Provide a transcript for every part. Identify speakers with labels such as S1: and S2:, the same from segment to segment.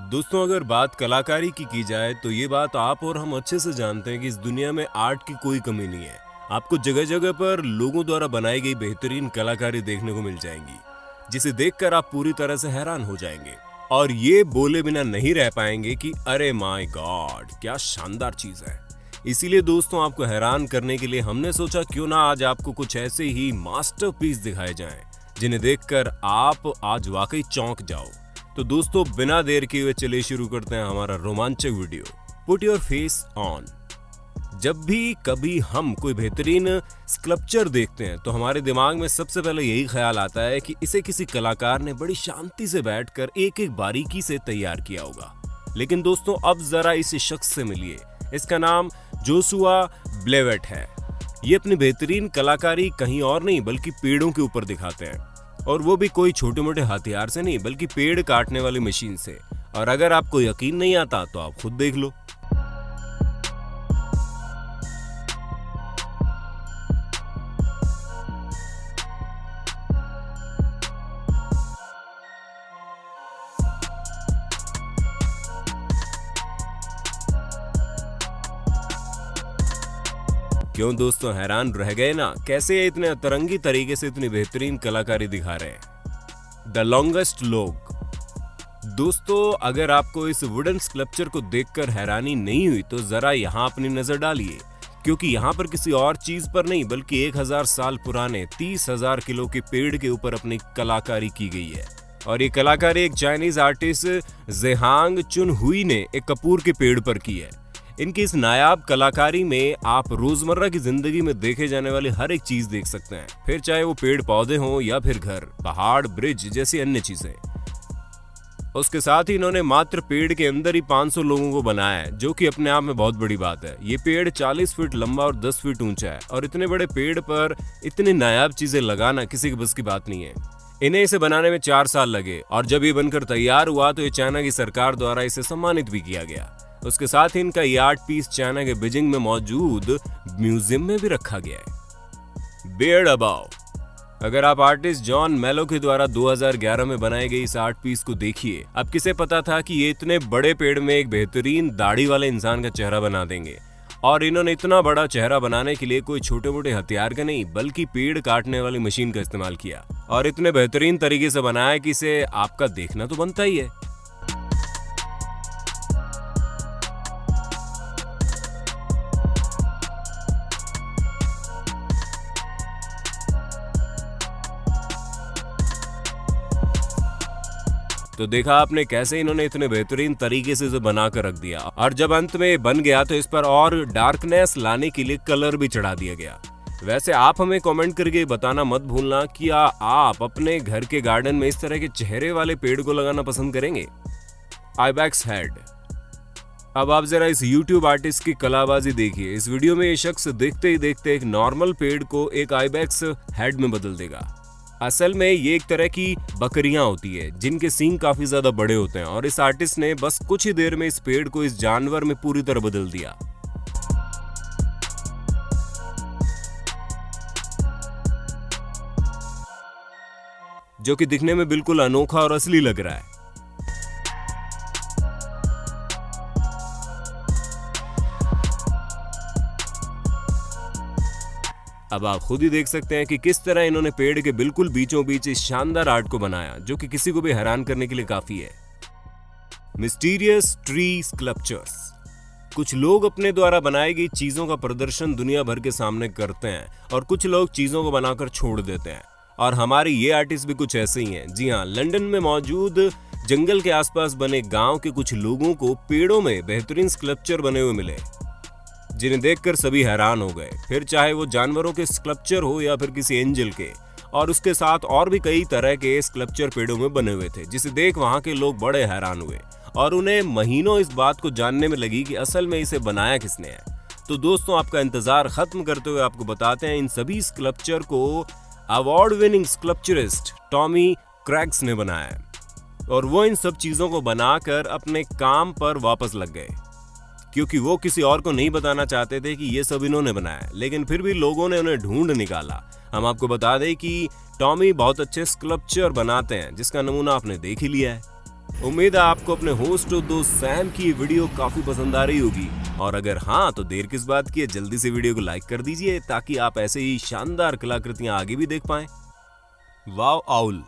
S1: दोस्तों, अगर बात कलाकारी की जाए तो ये बात आप और हम अच्छे से जानते हैं कि इस दुनिया में आर्ट की कोई कमी नहीं है। आपको जगह जगह पर लोगों द्वारा बनाई गई बेहतरीन कलाकारी देखने को मिल जाएंगी, जिसे देखकर आप पूरी तरह से हैरान हो जाएंगे और ये बोले बिना नहीं रह पाएंगे कि अरे माय गॉड, क्या शानदार चीज है। इसीलिए दोस्तों, आपको हैरान करने के लिए हमने सोचा क्यों ना आज आपको कुछ ऐसे ही मास्टरपीस दिखाए जाएं, जिन्हें देखकर आप आज वाकई चौंक जाओ। तो दोस्तों, बिना देर किए हुए चलिए शुरू करते हैं हमारा रोमांचक video. Put your face on. जब भी कभी हम कोई बेहतरीन स्कल्पचर देखते हैं तो हमारे दिमाग में सबसे पहले यही ख्याल आता है कि इसे किसी कलाकार ने बड़ी शांति से बैठकर एक एक बारीकी से तैयार किया होगा। लेकिन दोस्तों, अब जरा इस शख्स से मिलिए। इसका नाम जोशुआ ब्लेवेट है। ये अपनी बेहतरीन कलाकारी कहीं और नहीं बल्कि पेड़ों के ऊपर दिखाते हैं, और वो भी कोई छोटे मोटे हथियार से नहीं बल्कि पेड़ काटने वाली मशीन से। और अगर आपको यकीन नहीं आता तो आप खुद देख लो। क्यों दोस्तों, हैरान रह गए ना? कैसे ये इतने अतरंगी तरीके से इतनी बेहतरीन कलाकारी दिखा रहे हैं। The longest log. दोस्तों, अगर आपको इस वुडन स्कल्पचर को देखकर हैरानी नहीं हुई तो जरा यहाँ अपनी नजर डालिए, क्योंकि यहाँ पर किसी और चीज पर नहीं बल्कि 1000 साल पुराने 30,000 किलो के पेड़ के ऊपर अपनी कलाकारी की गई है। और ये कलाकारी एक चाइनीज आर्टिस्ट जेहांग चुनहुई ने एक कपूर के पेड़ पर की है। इनकी इस नायाब कलाकारी में आप रोजमर्रा की जिंदगी में देखे जाने वाली हर एक चीज देख सकते हैं, फिर चाहे वो पेड़ पौधे हों या फिर घर, पहाड़, ब्रिज जैसी अन्य चीजें। उसके साथ ही इन्होंने मात्र पेड़ के अंदर ही 500 लोगों को बनाया है, जो कि अपने आप में बहुत बड़ी बात है। ये पेड़ 40 फीट लंबा और 10 फीट ऊंचा है, और इतने बड़े पेड़ पर इतनी नायाब चीजें लगाना किसी के बस की बात नहीं है। इन्हें इसे बनाने में 4 साल लगे, और जब ये बनकर तैयार हुआ तो ये चाइना की सरकार द्वारा इसे सम्मानित भी किया गया। उसके साथ ही इनका ये आर्ट पीस चाइना के बीजिंग में मौजूद म्यूजियम में भी रखा गया है। Beard above. अगर आप आर्टिस्ट जॉन मेलो के द्वारा 2011 में बनाई गई इस आर्ट पीस को देखिए, अब किसे पता था कि ये इतने बड़े पेड़ में एक बेहतरीन दाढ़ी वाले इंसान का चेहरा बना देंगे। और इन्होंने इतना बड़ा चेहरा बनाने के लिए कोई छोटे मोटे हथियार का नहीं बल्कि पेड़ काटने वाली मशीन का इस्तेमाल किया, और इतने बेहतरीन तरीके से बनाया कि इसे आपका देखना तो बनता ही है। तो देखा आपने कैसे इन्होंने इतने बेहतरीन तरीके से इसे बनाकर रख दिया, और जब अंत में बन गया तो इस पर और डार्कनेस लाने के लिए कलर भी चढ़ा दिया गया। वैसे आप हमें कमेंट करके बताना मत भूलना कि आप अपने घर के गार्डन में इस तरह के चेहरे वाले पेड़ को लगाना पसंद करेंगे। Ibex head. अब आप जरा इस YouTube आर्टिस्ट की कलाबाजी देखिए। इस वीडियो में ये शख्स देखते ही देखते एक नॉर्मल पेड़ को एक आइबैक्स हेड में बदल देगा। असल में ये एक तरह की बकरियां होती है जिनके सींग काफी ज्यादा बड़े होते हैं, और इस आर्टिस्ट ने बस कुछ ही देर में इस पेड़ को इस जानवर में पूरी तरह बदल दिया। जो कि दिखने में बिल्कुल अनोखा और असली लग रहा है। अब आप खुद ही देख सकते हैं कि किस तरह इन्होंने पेड़ के बिल्कुल बीचों बीच इस शानदार आर्ट को बनाया, जो कि किसी को भी हैरान करने के लिए काफी है। Mysterious tree sculptures. कुछ लोग अपने द्वारा बनाई गई चीजों का प्रदर्शन दुनिया भर के सामने करते हैं, और कुछ लोग चीजों को बनाकर छोड़ देते हैं, और हमारे ये आर्टिस्ट भी कुछ ऐसे ही हैं। जी हाँ, लंदन में मौजूद जंगल के आसपास बने गांव के कुछ लोगों को पेड़ों में बेहतरीन स्कल्पचर बने हुए मिले, जिन्हें देखकर सभी हैरान हो गए, फिर चाहे वो जानवरों के स्कल्पचर हो या फिर किसी एंजल के। और उसके साथ और भी कई तरह के स्कल्पचर पेड़ों में बने हुए थे, जिसे देख वहां के लोग बड़े हैरान हुए, और उन्हें महीनों इस बात को जानने में लगी कि असल में इसे बनाया किसने है। तो दोस्तों, आपका इंतजार खत्म करते हुए आपको बताते हैं, इन सभी स्कल्पचर को अवार्ड विनिंग स्कल्पचरिस्ट टॉमी क्रैग्स ने बनाया है, और वो इन सब चीजों को बनाकर अपने काम पर वापस लग गए, क्योंकि वो किसी और को नहीं बताना चाहते थे कि ये सब इन्होंने बनाया। लेकिन फिर भी लोगों ने उन्हें ढूंढ निकाला। हम आपको बता दें कि टॉमी बहुत अच्छे स्कल्पचर बनाते हैं, जिसका नमूना आपने देख ही लिया है। उम्मीद है आपको अपने होस्ट और दोस्त सैम की ये वीडियो काफी पसंद आ रही होगी, और अगर हाँ तो देर किस बात की है, जल्दी से वीडियो को लाइक कर दीजिए ताकि आप ऐसे ही शानदार कलाकृतियां आगे भी देख पाएं। वाव आउल।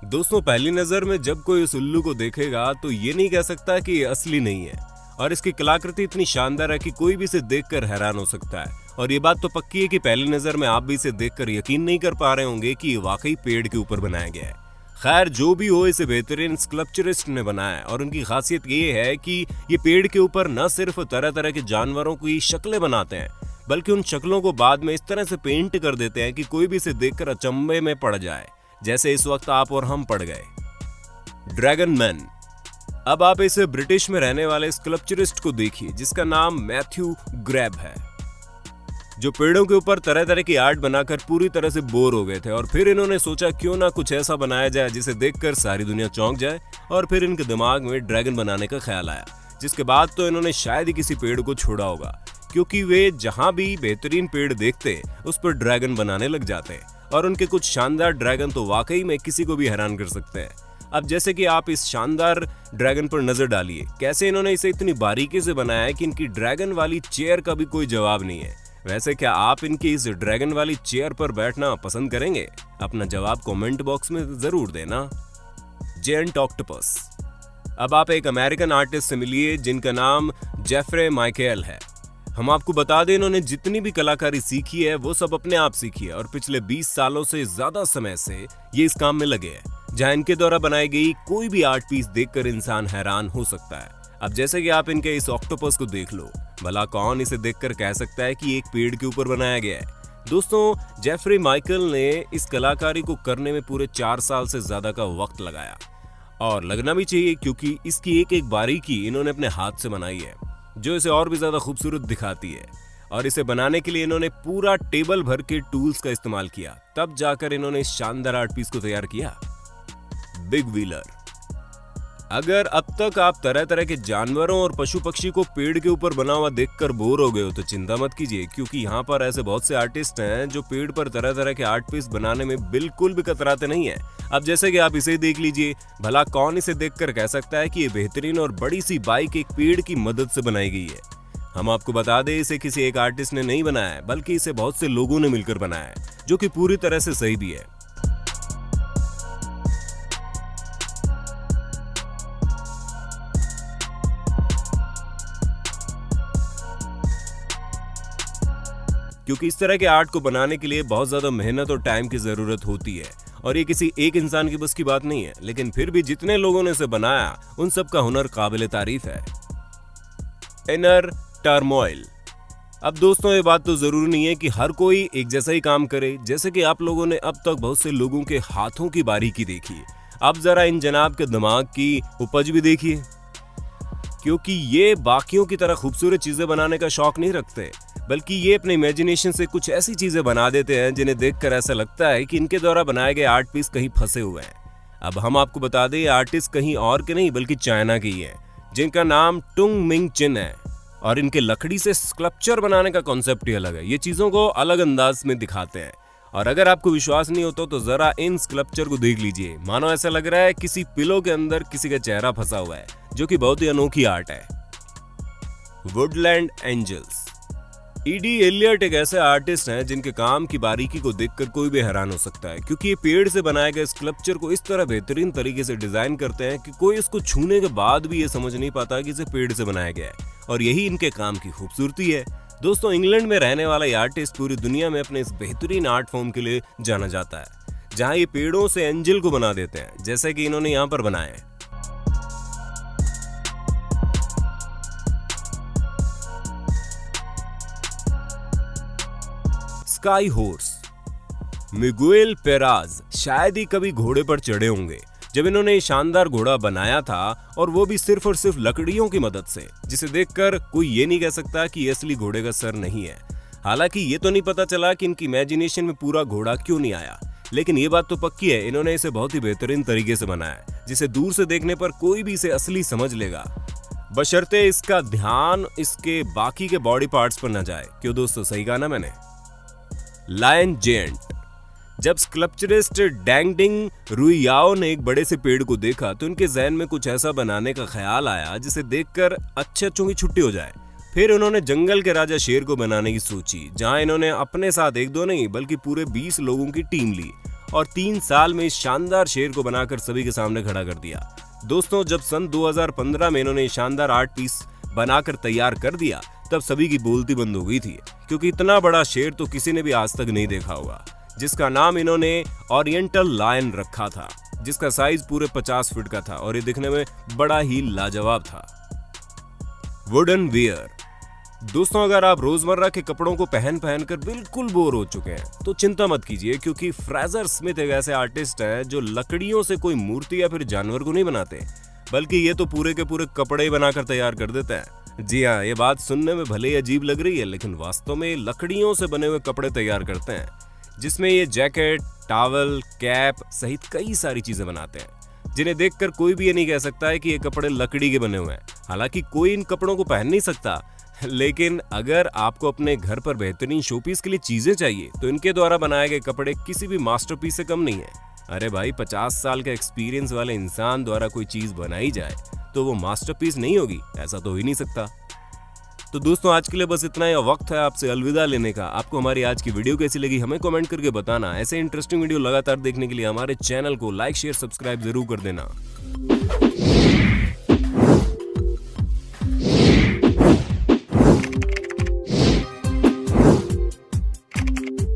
S1: दोस्तों, पहली नजर में जब कोई इस उल्लू को देखेगा तो ये नहीं कह सकता कि ये असली नहीं है, और इसकी कलाकृति इतनी शानदार है कि कोई भी इसे देखकर हैरान हो सकता है। और ये बात तो पक्की है कि पहली नजर में आप भी इसे देखकर यकीन नहीं कर पा रहे होंगे कि ये वाकई पेड़ के ऊपर बनाया गया है। खैर, जो भी हो, इसे बेहतरीन स्कल्पचरिस्ट ने बनाया है, और उनकी खासियत ये है कि ये पेड़ के ऊपर न सिर्फ तरह तरह के जानवरों की शक्लें बनाते हैं, बल्कि उन शक्लों को बाद में इस तरह से पेंट कर देते हैं कि कोई भी इसे देखकर अचंभे में पड़ जाए, जैसे इस वक्त आप और हम पड़ गए। Dragon man. अब आप इस ब्रिटिश में रहने वाले स्कल्पचरिस्ट को देखिए जिसका नाम मैथ्यू ग्रैब है, जो पेड़ों के ऊपर तरह तरह की आर्ट बनाकर पूरी तरह से बोर हो गए थे, और फिर इन्होंने सोचा क्यों ना कुछ ऐसा बनाया जाए जिसे देखकर सारी दुनिया चौंक जाए, और फिर इनके दिमाग में ड्रैगन बनाने का ख्याल आया। जिसके बाद तो इन्होंने शायद ही किसी पेड़ को छोड़ा होगा, क्योंकि वे जहां भी बेहतरीन पेड़ देखते उस पर ड्रैगन बनाने लग जाते, और उनके कुछ शानदार ड्रैगन तो वाकई में किसी को भी हैरान कर सकते हैं। अब जैसे कि आप इस शानदार ड्रैगन पर नजर डालिए, कैसे इन्होंने इसे इतनी बारीकी से बनाया है कि इनकी ड्रैगन वाली चेयर का भी कोई जवाब नहीं है। वैसे क्या आप इनकी इस ड्रैगन वाली चेयर पर बैठना पसंद करेंगे? अपना जवाब कमेंट बॉक्स में जरूर देना। Giant octopus. अब आप एक अमेरिकन आर्टिस्ट से मिलिए जिनका नाम जेफरे माइकेल है। हम आपको बता दें, इन्होंने जितनी भी कलाकारी सीखी है वो सब अपने आप सीखी है, और पिछले 20 सालों से ज्यादा समय से ये इस काम में लगे हैं, जहां इनके द्वारा बनाई गई कोई भी आर्ट पीस देखकर इंसान हैरान हो सकता है। अब जैसे कि आप इनके इस ऑक्टोपस को देख लो, भला कौन इसे देखकर कह सकता है कि एक पेड़ के ऊपर बनाया गया है? दोस्तों, जेफरी माइकल ने इस कलाकारी को करने में पूरे 4 साल से ज्यादा का वक्त लगाया, और लगना भी चाहिए क्योंकि इसकी एक एक बारीकी इन्होंने अपने हाथ से बनाई है, जो इसे और भी ज्यादा खूबसूरत दिखाती है। और इसे बनाने के लिए इन्होंने पूरा टेबल भर के टूल्स का इस्तेमाल किया, तब जाकर इन्होंने इस शानदार आर्ट पीस को तैयार किया। Big wheeler. अगर अब तक आप तरह तरह के जानवरों और पशु पक्षी को पेड़ के ऊपर बना हुआ देखकर बोर हो गए हो तो चिंता मत कीजिए, क्योंकि यहाँ पर ऐसे बहुत से आर्टिस्ट हैं जो पेड़ पर तरह तरह के आर्ट पीस बनाने में बिल्कुल भी कतराते नहीं है। अब जैसे कि आप इसे देख लीजिए, भला कौन इसे देखकर कह सकता है कि ये बेहतरीन और बड़ी सी बाइक एक पेड़ की मदद से बनाई गई है? हम आपको बता दें, इसे किसी एक आर्टिस्ट ने नहीं बनाया है, बल्कि इसे बहुत से लोगों ने मिलकर बनाया है, जो कि पूरी तरह से सही भी है। क्योंकि इस तरह के आर्ट को बनाने के लिए बहुत ज्यादा मेहनत और टाइम की जरूरत होती है, और ये किसी एक इंसान की बस की बात नहीं है, लेकिन फिर भी जितने लोगों ने इसे बनाया उन सब का हुनर काबिल तारीफ है। Inner turmoil. अब दोस्तों, ये बात तो जरूरी नहीं है कि हर कोई एक जैसा ही काम करे। जैसे कि आप लोगों ने अब तक बहुत से लोगों के हाथों की बारीकी देखी है, अब जरा इन जनाब के दिमाग की उपज भी देखिए, क्योंकि ये बाकियों की तरह खूबसूरत चीजें बनाने का शौक नहीं रखते, बल्कि ये अपने इमेजिनेशन से कुछ ऐसी चीजें बना देते हैं जिन्हें देखकर ऐसा लगता है कि इनके द्वारा बनाए गए आर्ट पीस कहीं फंसे हुए हैं। अब हम आपको बता दें, ये आर्टिस्ट कहीं और के नहीं बल्कि चाइना के ही हैं, जिनका नाम टुंग मिंग चिन है, और इनके लकड़ी से स्कल्पचर बनाने का कॉन्सेप्ट ही अलग है। ये चीजों को अलग अंदाज में दिखाते हैं, और अगर आपको विश्वास नहीं होता तो जरा इन स्कल्पचर को देख लीजिए, मानो ऐसा लग रहा है किसी पिलो के अंदर किसी का चेहरा फंसा हुआ है, जो कि बहुत ही अनोखी आर्ट है। Woodland angels. ईडी एलियट एक ऐसे आर्टिस्ट हैं जिनके काम की बारीकी को देखकर कोई भी हैरान हो सकता है, क्योंकि ये पेड़ से बनाए गए स्कल्पचर को इस तरह बेहतरीन तरीके से डिजाइन करते हैं कि कोई इसको छूने के बाद भी ये समझ नहीं पाता कि इसे पेड़ से बनाया गया है, और यही इनके काम की खूबसूरती है। दोस्तों, इंग्लैंड में रहने वाला ये आर्टिस्ट पूरी दुनिया में अपने इस बेहतरीन आर्ट फॉर्म के लिए जाना जाता है, जहां ये पेड़ों से एंजल को बना देते हैं, जैसे कि इन्होंने यहाँ पर बनाया है। Sky horse. मिगुएल पेराज शायद ही कभी घोड़े पर चढ़े होंगे जब इन्होंने ये शानदार घोड़ा बनाया था, और वो भी सिर्फ और सिर्फ लकड़ियों की मदद से, जिसे देखकर कोई ये नहीं कह सकता कि ये असली घोड़े का सर नहीं है। हालांकि ये तो नहीं पता चला कि इनकी इमेजिनेशन में पूरा घोड़ा क्यों नहीं आया, लेकिन ये बात तो पक्की है, इन्होंने इसे बहुत ही बेहतरीन तरीके से बनाया है, जिसे दूर से देखने पर कोई भी इसे असली समझ लेगा, बशर्ते इसका ध्यान इसके बाकी के बॉडी पार्ट्स पर न जाए। क्यों दोस्तों, सही कहा ना मैंने? Lion giant. जब स्कल्पचरिस्ट डैंगडिंग रुइयाओ ने एक बड़े से पेड़ को देखा तो उनके जहन में कुछ ऐसा बनाने का ख्याल आया जिसे देखकर अच्छों की छुट्टी हो जाए। फिर उन्होंने जंगल के राजा शेर को बनाने की सोची, जहां इन्होंने अपने साथ एक दो नहीं बल्कि पूरे 20 लोगों की टीम ली और 3 साल में इस शानदार शेर को बनाकर सभी के सामने खड़ा कर दिया। दोस्तों, जब सन 2015 में इन्होंने शानदार आर्ट पीस बनाकर तैयार कर दिया तब सभी की बोलती बंद हो गई थी, क्योंकि इतना बड़ा शेर तो किसी ने भी आज तक नहीं देखा होगा, जिसका नाम इन्होंने ओरिएंटल लायन रखा था, जिसका साइज पूरे 50 फीट का था और ये दिखने में बड़ा ही लाजवाब था। Wooden wear. दोस्तों, अगर आप रोजमर्रा के कपड़ों को पहन कर बिल्कुल बोर हो चुके हैं तो चिंता मत कीजिए, क्योंकि फ्रेजर स्मिथ एक ऐसे आर्टिस्ट हैं जो लकड़ियों से कोई मूर्ति या फिर जानवर को नहीं बनाते, बल्कि ये तो पूरे के पूरे कपड़े ही बनाकर तैयार कर देते हैं। जी हाँ, ये बात सुनने में भले ही अजीब लग रही है, लेकिन वास्तव में लकड़ियों से बने हुए कपड़े तैयार करते हैं, जिसमें ये जैकेट, टॉवल, कैप सहित कई सारी चीजें बनाते हैं, जिन्हें देखकर कोई भी ये नहीं कह सकता है कि ये कपड़े लकड़ी के बने हुए हैं। हालांकि कोई इन कपड़ों को पहन नहीं सकता, लेकिन अगर आपको अपने घर पर बेहतरीन शोपीस के लिए चीजें चाहिए तो इनके द्वारा बनाए गए कपड़े किसी भी मास्टरपीस से कम नहीं है। अरे भाई, 50 साल का एक्सपीरियंस वाले इंसान द्वारा कोई चीज बनाई जाए तो वो मास्टरपीस नहीं होगी, ऐसा तो हो ही नहीं सकता। तो दोस्तों, आज के लिए बस इतना ही। वक्त है आपसे अलविदा लेने का। आपको हमारी आज की वीडियो कैसी लगी हमें कमेंट करके बताना। ऐसे इंटरेस्टिंग वीडियो लगातार देखने के लिए हमारे चैनल को लाइक, शेयर, सब्सक्राइब जरूर कर देना।